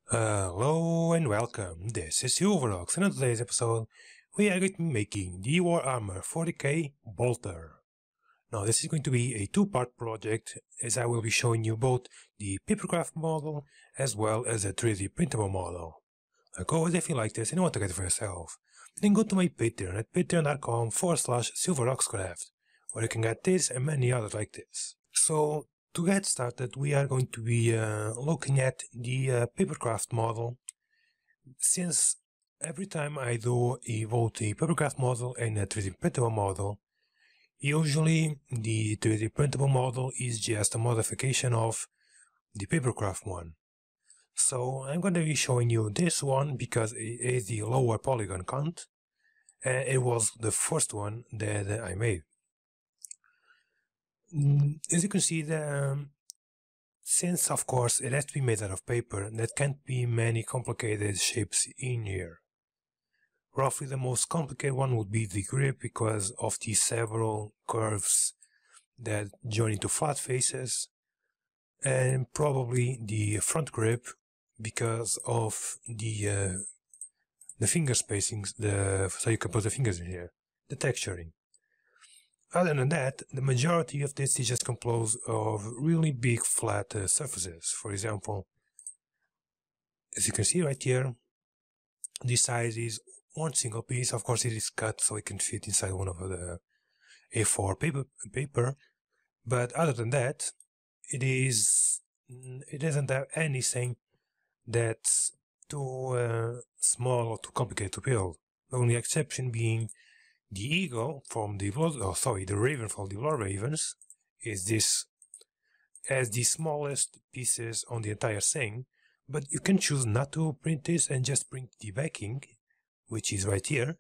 Hello and welcome, this is Silverox, and in today's episode we are going to be making the warhammer 40k bolter. Now this is going to be a two-part project, as I will be showing you both the papercraft model as well as a 3D printable model. Like always, if you like this and you want to get it for yourself, then go to my Patreon at patreon.com/silveroxcraft, where you can get this and many others like this. So to get started, we are going to be looking at the papercraft model, since every time I do both a papercraft model and a 3D printable model, usually the 3D printable model is just a modification of the papercraft one. So I'm going to be showing you this one because it is the lower polygon count, and it was the first one that I made. As you can see, since of course it has to be made out of paper, there can't be many complicated shapes in here. Roughly the most complicated one would be the grip, because of the several curves that join into flat faces, and probably the front grip because of the finger spacings, so you can put the fingers in here, the texturing. Other than that, the majority of this is just composed of really big flat surfaces. For example, as you can see right here, the size is one single piece. Of course it is cut so it can fit inside one of the A4 paper, but other than that, it doesn't have anything that's too small or too complicated to build. The only exception being the eagle from the raven from the Blood Ravens is this as the smallest pieces on the entire thing, but you can choose not to print this and just print the backing, which is right here,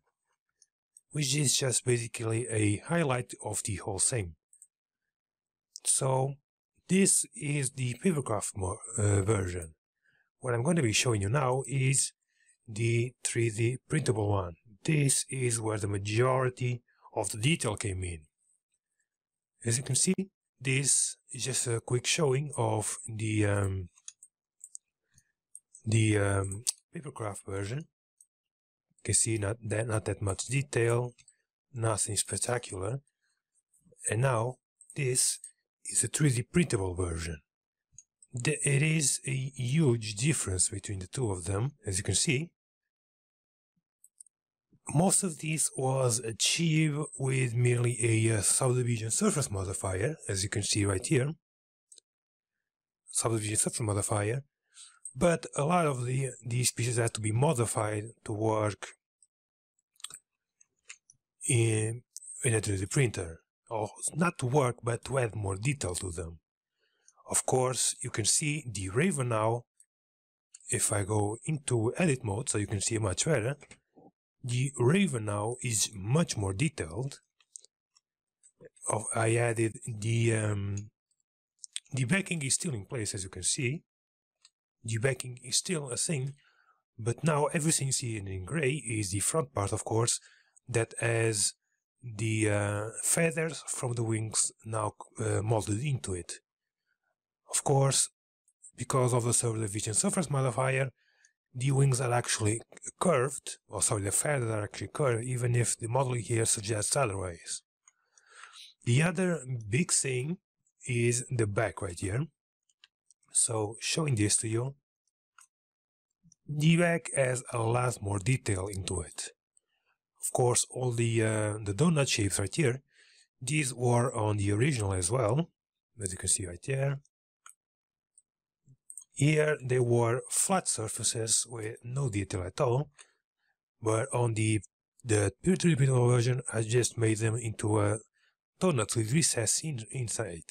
which is just basically a highlight of the whole thing. So this is the papercraft version. What I'm going to be showing you now is the 3D printable one. This is where the majority of the detail came in. As you can see, this is just a quick showing of the papercraft version. You can see not that much detail, nothing spectacular. And now this is a 3D printable version. It is a huge difference between the two of them, as you can see. Most of this was achieved with merely a subdivision surface modifier, as you can see right here. Subdivision surface modifier. But a lot of these pieces had to be modified to work in a 3D printer. Or not to work, but to add more detail to them. Of course, you can see the raven now. If I go into edit mode, so you can see much better, the raven now is much more detailed. I added the backing is still in place, as you can see. The backing is still a thing, but now everything you see in gray is the front part, of course, that has the feathers from the wings now molded into it. Of course, because of the subdivision surface modifier, the wings are actually curved, the feathers are actually curved, even if the model here suggests otherwise. The other big thing is the back right here. So, showing this to you, the back has a lot more detail into it. Of course, all the donut shapes right here, these were on the original as well, as you can see right there. Here they were flat surfaces with no detail at all, but on the 3D printable version I just made them into a donut with recess inside.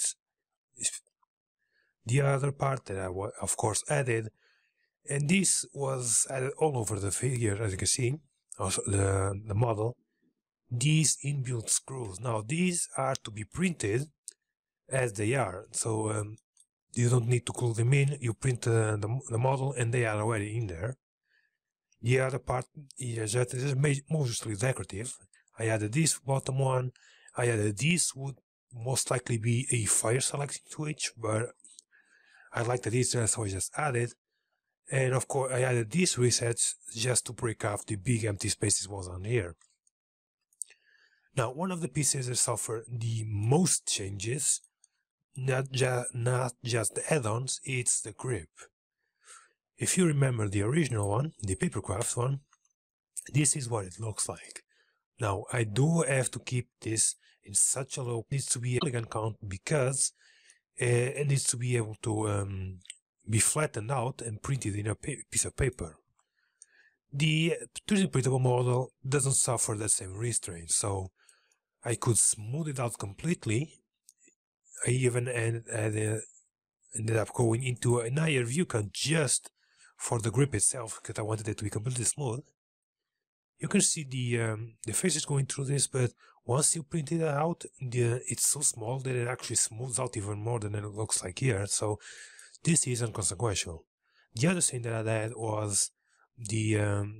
The other part that I of course added, and this was added all over the figure, as you can see, also the model, these inbuilt screws. Now these are to be printed as they are, so you don't need to glue them in. You print the model and they are already in there. The other part is that it is mostly decorative. I added this bottom one. I added this would most likely be a fire selecting switch, but I like the detail, so I just added. And of course I added these resets just to break off the big empty spaces was on here. Now one of the pieces that suffer the most changes, not just the add-ons, it's the grip. If you remember the original one, the papercraft one, this is what it looks like. Now I do have to keep this in such a low, it needs to be elegant count because it needs to be able to be flattened out and printed in a piece of paper. The 3D printable model doesn't suffer the same restraint, so I could smooth it out completely. I even ended up going into an higher view count just for the grip itself because I wanted it to be completely smooth. You can see the faces going through this, but once you print it out, it's so small that it actually smooths out even more than it looks like here, so this is inconsequential. The other thing that I added was the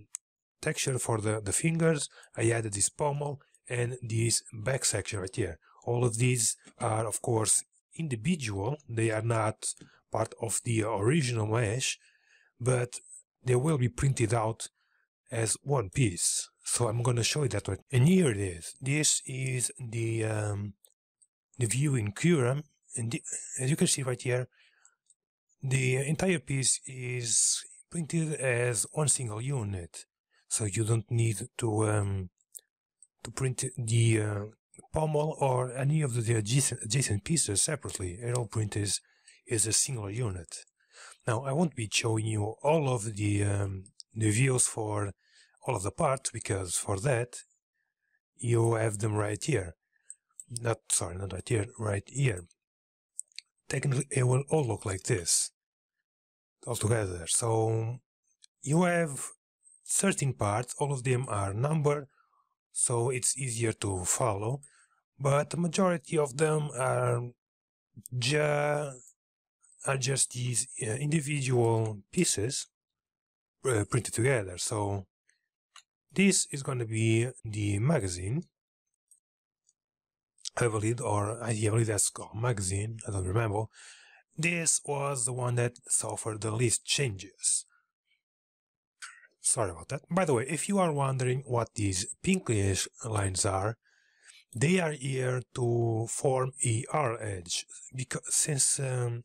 texture for the fingers. I added this pommel and this back section right here. All of these are of course individual, they are not part of the original mesh, but they will be printed out as one piece. So I'm going to show you that one. And here it is. This is the view in Cura, and as you can see right here, the entire piece is printed as one single unit. So you don't need to print the pommel or any of the adjacent pieces separately. It all printed is a single unit. Now I won't be showing you all of the views for all of the parts, because for that you have them right here. Not right here, right here. Technically it will all look like this all together. So you have 13 parts, all of them are numbered, so it's easier to follow, but the majority of them are just these individual pieces printed together. So this is going to be the magazine, I believe, or I believe that's called magazine, I don't remember. This was the one that suffered the least changes. Sorry about that. By the way, if you are wondering what these pinkish lines are, they are here to form a R edge, because since you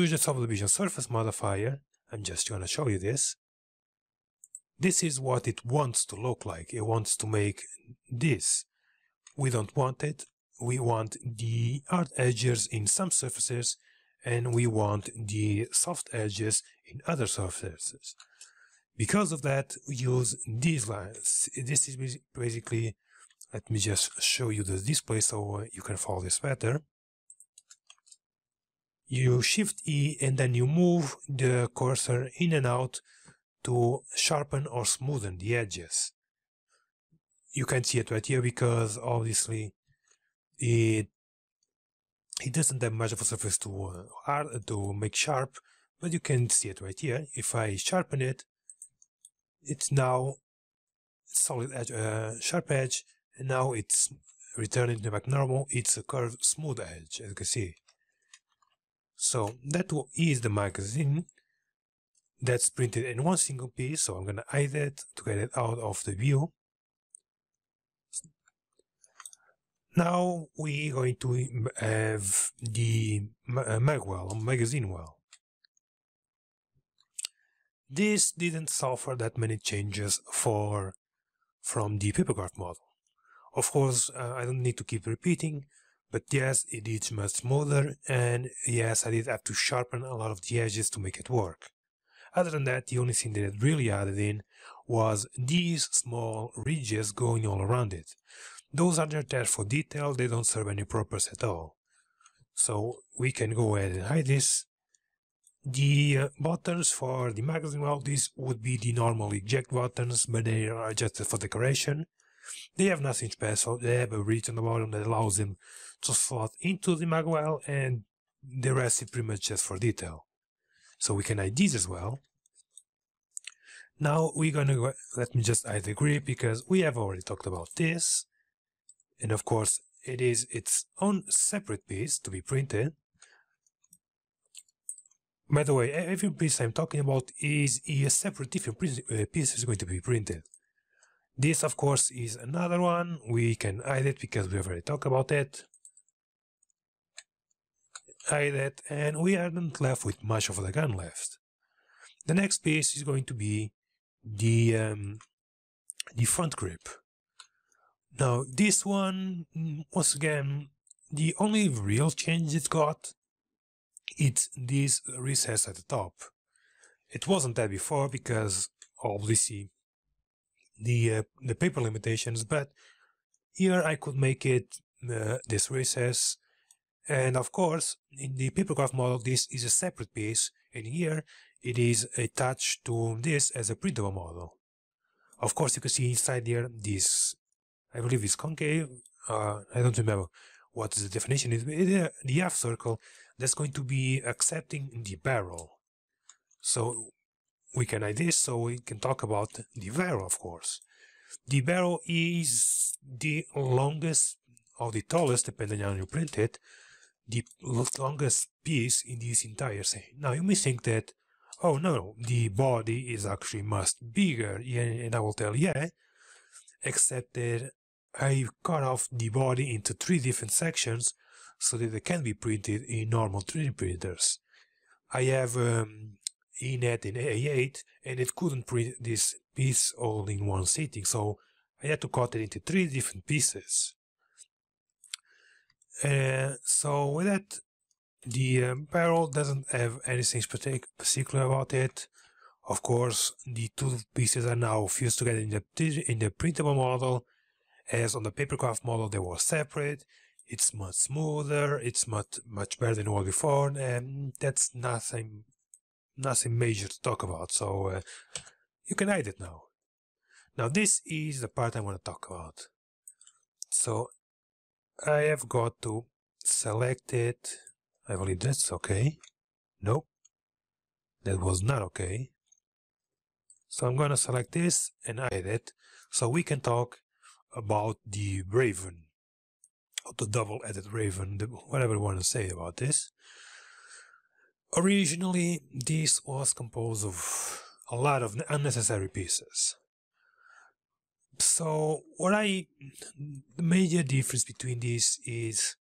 use the subdivision surface modifier, I'm just going to show you this. This is what it wants to look like. It wants to make this. We don't want it. We want the hard edges in some surfaces, and we want the soft edges in other surfaces. Because of that, we use these lines. This is basically, let me just show you the display so you can follow this better. You Shift E and then you move the cursor in and out to sharpen or smoothen the edges. You can see it right here because obviously it doesn't have much of a surface to make sharp, but you can see it right here. If I sharpen it, it's now solid edge, sharp edge, and now it's returning to back normal. It's a curved smooth edge, as you can see. So that is the magazine that's printed in one single piece. So I'm gonna hide it to get it out of the view. Now we're going to have the magazine well. This didn't suffer that many changes from the papercraft model. Of course, I don't need to keep repeating, but yes, it is much smoother, and yes, I did have to sharpen a lot of the edges to make it work. Other than that, the only thing that it really added in was these small ridges going all around it. Those are there for detail, they don't serve any purpose at all. So we can go ahead and hide this. The buttons for the magazine well, these would be the normal eject buttons, but they are adjusted for decoration. They have nothing special, they have a ridge on the bottom that allows them to slot into the mag well, and the rest is pretty much just for detail. So we can hide these as well. Now we're gonna go, let me just hide the grip because we have already talked about this. And of course it is its own separate piece to be printed. By the way, every piece I'm talking about is a separate different piece is going to be printed. This, of course, is another one. We can hide it because we already talked about it. Hide it, and we aren't left with much of the gun left. The next piece is going to be the front grip. Now, this one, once again, the only real change it got, it's this recess at the top. It wasn't that before because obviously the paper limitations, but here I could make it this recess, and of course in the papercraft model this is a separate piece, and here it is attached to this as a printable model. Of course you can see inside here this, I believe it's concave, I don't remember what the definition is, the half circle that's going to be accepting the barrel. So we can hide this, so we can talk about the barrel, of course. The barrel is the longest or the tallest, depending on how you print it, the longest piece in this entire thing. Now you may think that, oh no, the body is actually much bigger, and I will tell you, yeah, except that I cut off the body into 3 different sections so that it can be printed in normal 3D printers. I have ENet in A8 and it couldn't print this piece all in one sitting, so I had to cut it into 3 different pieces. So with that, the barrel doesn't have anything particular about it. Of course, the 2 pieces are now fused together in the printable model, as on the papercraft model they were separate. It's much smoother, it's much better than it was before, and that's nothing major to talk about, so you can hide it now. Now this is the part I want to talk about. So I have got to select it. I believe that's okay. Nope, that was not okay. So I'm gonna select this and hide it, so we can talk about the Raven, or the double-headed Raven, whatever you want to say about this. Originally, this was composed of a lot of unnecessary pieces. So the major difference between this is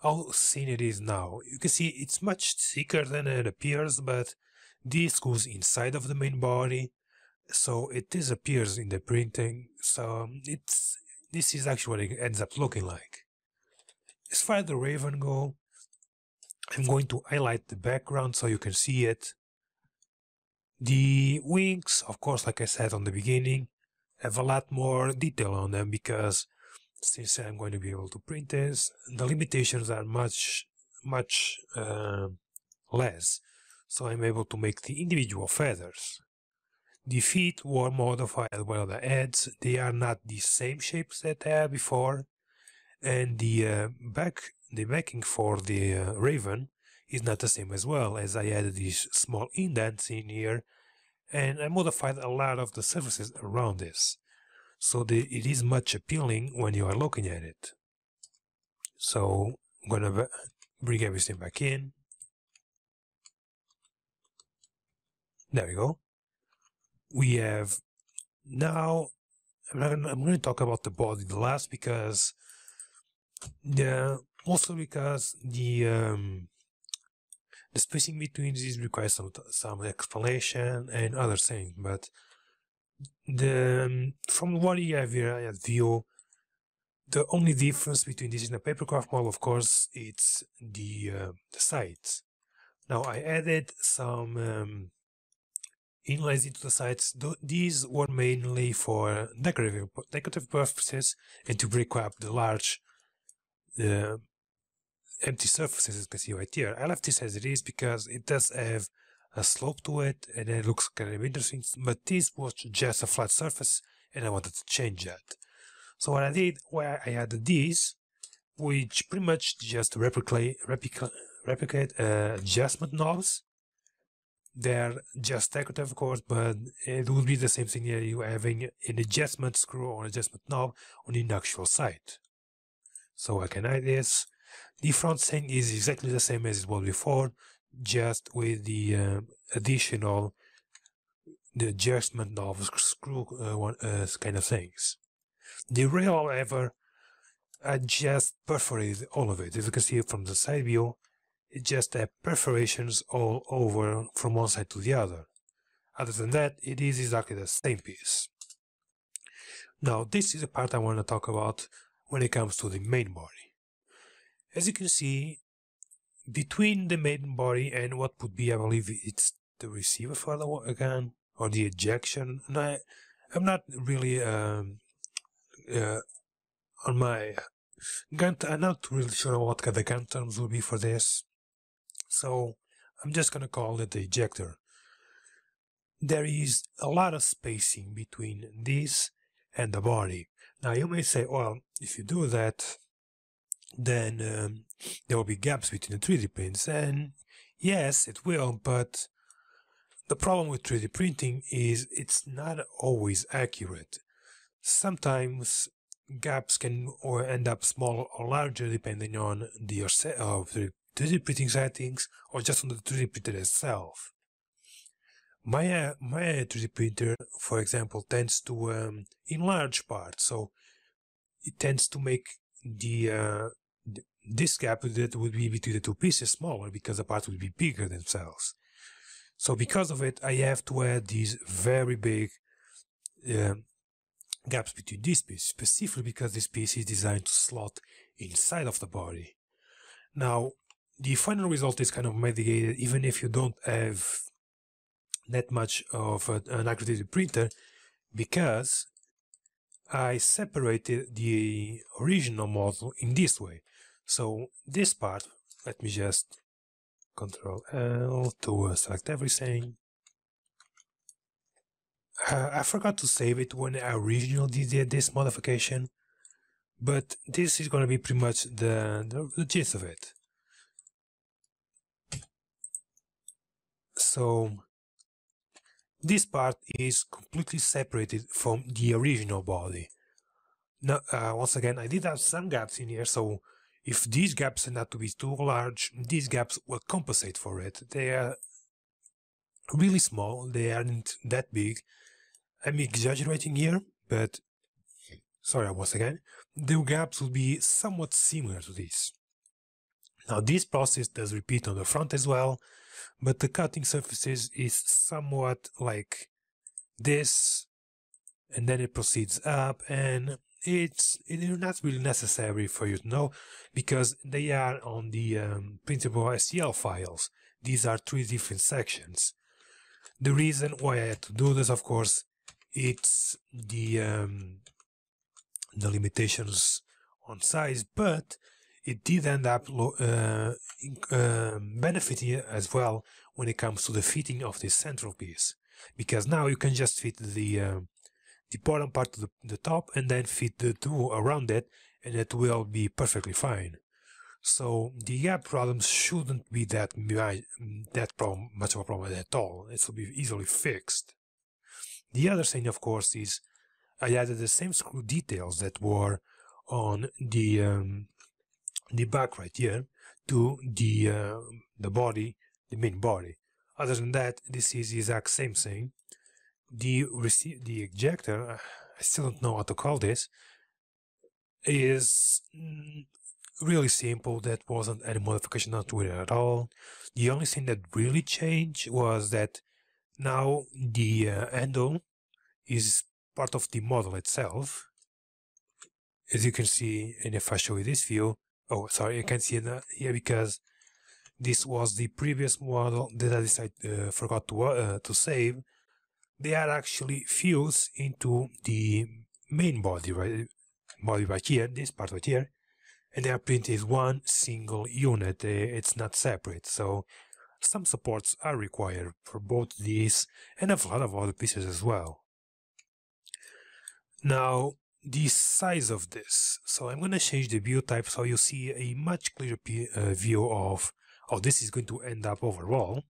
how thin it is now. You can see it's much thicker than it appears, but this goes inside of the main body, so it disappears in the printing. So this is actually what it ends up looking like. As far as the Raven go, I'm going to highlight the background so you can see it. The wings, of course, like I said on the beginning, have a lot more detail on them because since I'm going to be able to print this, the limitations are much less, so I'm able to make the individual feathers. The feet were modified as well as the heads. They are not the same shapes that they had before, and the backing for the Raven is not the same as well, as I added these small indents in here, and I modified a lot of the surfaces around this, so it is much appealing when you are looking at it. So I'm gonna bring everything back in. There we go. We have now, I'm going to talk about the body the last, because mostly because the spacing between these requires some explanation and other things, but from what you have here at view, the only difference between this and the papercraft model, of course, it's the sides. Now I added some inlays into the sides. These were mainly for decorative purposes and to break up the large empty surfaces, as you can see right here. I left this as it is because it does have a slope to it and it looks kind of interesting, but this was just a flat surface and I wanted to change that. So what I did, I added these, which pretty much just replicate adjustment knobs. They're just decorative, of course, but it would be the same thing here, you having an adjustment screw or adjustment knob on the actual side. So I can hide this. The front thing is exactly the same as it was before. just with the additional the adjustment of screw kind of things. The rail, however, I just perforated all of it. As you can see from the side view, it just had perforations all over from one side to the other. Other than that, it is exactly the same piece. Now, this is the part I want to talk about when it comes to the main body. As you can see, between the main body and what would be, I believe it's the receiver for the gun, or the ejection. And I'm not really on my gun. I'm not really sure what the gun terms will be for this, so I'm just gonna call it the ejector. There is a lot of spacing between this and the body. Now you may say, well, if you do that, then there will be gaps between the 3D prints, and yes, it will, but the problem with 3D printing is it's not always accurate. Sometimes gaps can end up smaller or larger depending on the 3D printing settings or just on the 3D printer itself. My 3D printer, for example, tends to enlarge parts, so it tends to make this gap that would be between the two pieces smaller because the parts would be bigger themselves. So because of it, I have to add these very big gaps between these pieces, specifically because this piece is designed to slot inside of the body. Now, the final result is kind of mitigated even if you don't have that much of an accurate printer, because I separated the original model in this way. So this part, let me just Control L to select everything. I forgot to save it when I originally did this modification, but this is going to be pretty much the gist of it. So this part is completely separated from the original body. Now, once again, I did have some gaps in here, so if these gaps turn out to be too large, these gaps will compensate for it. They are really small, they aren't that big. I'm exaggerating here, but sorry once again, the gaps will be somewhat similar to this. Now this process does repeat on the front as well, but the cutting surfaces is somewhat like this, and then it proceeds up, and it's not really necessary for you to know because they are on the Printable STL files. These are 3 different sections. The reason why I had to do this, of course, it's the limitations on size, but it did end up benefiting as well when it comes to the fitting of this central piece, because now you can just fit the bottom part to the top and then fit the two around it, and it will be perfectly fine. So the gap problems shouldn't be much of a problem at all. It will be easily fixed. The other thing, of course, is I added the same screw details that were on the back right here to the body, the main body. Other than that, this is the exact same thing. The ejector, I still don't know what to call this, is really simple. That wasn't any modification to it at all. The only thing that really changed was that now the handle is part of the model itself. As you can see, and if I show you this view, oh sorry, you can see it here because this was the previous model that I decided forgot to save. They are actually fused into the main body, right here, this part right here, and they are printed as one single unit. It's not separate, so some supports are required for both these and a lot of other pieces as well. Now, the size of this. So I'm going to change the view type so you see a much clearer view of how this is going to end up overall.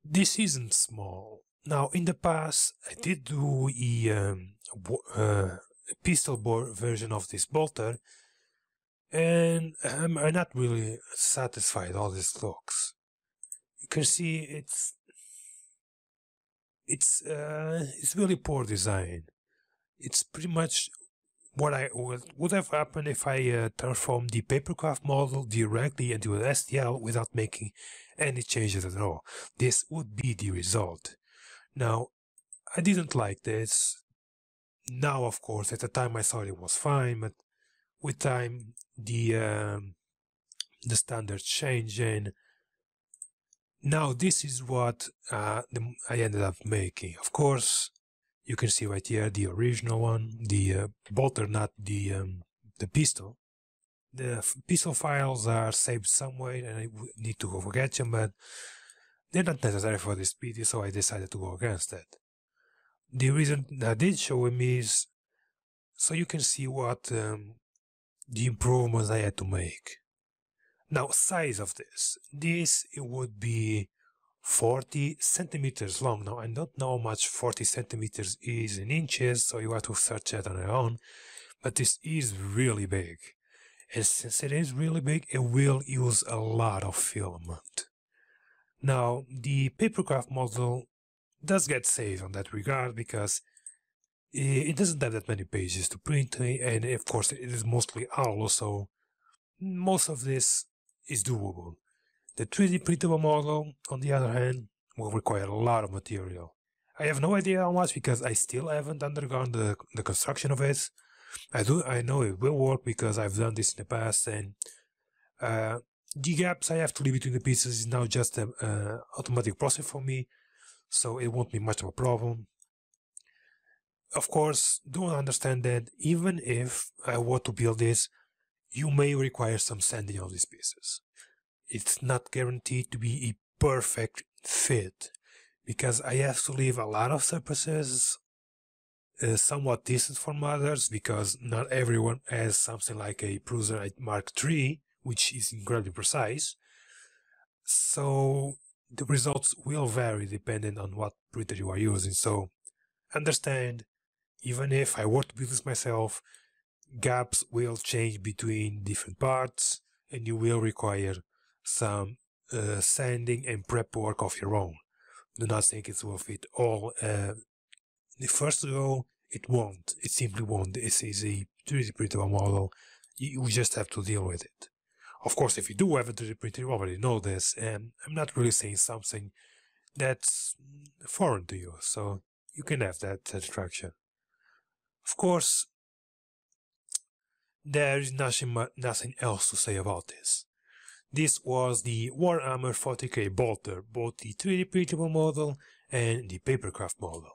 This isn't small. Now, in the past, I did do a pistol bore version of this bolter, and I'm not really satisfied how this looks. You can see it's really poor design. It's pretty much what would have happened if I transformed the papercraft model directly into an STL without making any changes at all. This would be the result. Now, I didn't like this. Now, of course, at the time I thought it was fine, but with time the standards change, and now this is what I ended up making. Of course, you can see right here the original one, the bolter, not the pistol. The pistol files are saved somewhere, and I need to go get them, but they're not necessary for this video, so I decided to go against that. The reason I did show him is so you can see what the improvements I had to make. Now, size of this. It would be 40 centimeters long. Now, I don't know how much 40 centimeters is in inches, so you have to search that on your own, but this is really big. And since it is really big, it will use a lot of filament. Now, the papercraft model does get saved on that regard because it doesn't have that many pages to print, and of course it is mostly hollow, so most of this is doable. The 3D printable model, on the other hand, will require a lot of material. I have no idea how much because I still haven't undergone the construction of it. I know it will work because I've done this in the past, and the gaps I have to leave between the pieces is now just an automatic process for me, so it won't be much of a problem. Of course, do understand that even if I were to build this, you may require some sanding of these pieces. It's not guaranteed to be a perfect fit because I have to leave a lot of surfaces somewhat distant from others because not everyone has something like a Prusa Mark III, which is incredibly precise. So the results will vary depending on what printer you are using. So understand, even if I were to build this myself, gaps will change between different parts and you will require some sanding and prep work of your own. Do not think it's worth it all. The first go, it won't. It simply won't. This is a 3D printable model. You just have to deal with it. Of course, if you do have a 3D printer, you already know this, and I'm not really saying something that's foreign to you, so you can have that satisfaction. Of course, there is nothing else to say about this. This was the Warhammer 40k bolter, both the 3D printable model and the papercraft model.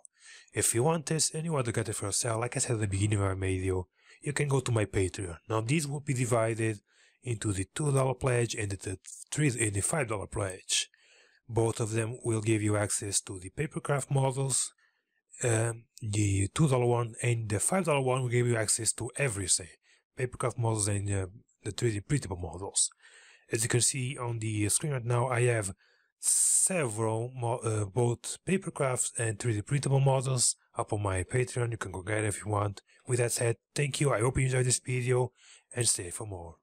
If you want this and you want to get it for yourself, like I said at the beginning of my video, you can go to my Patreon. Now these will be divided into the $2 pledge and the $5 pledge. Both of them will give you access to the papercraft models. The $2 one and the $5 one will give you access to everything. Papercraft models and the 3D printable models. As you can see on the screen right now, I have several both papercrafts and 3D printable models up on my Patreon. You can go get it if you want. With that said, thank you. I hope you enjoyed this video and stay for more.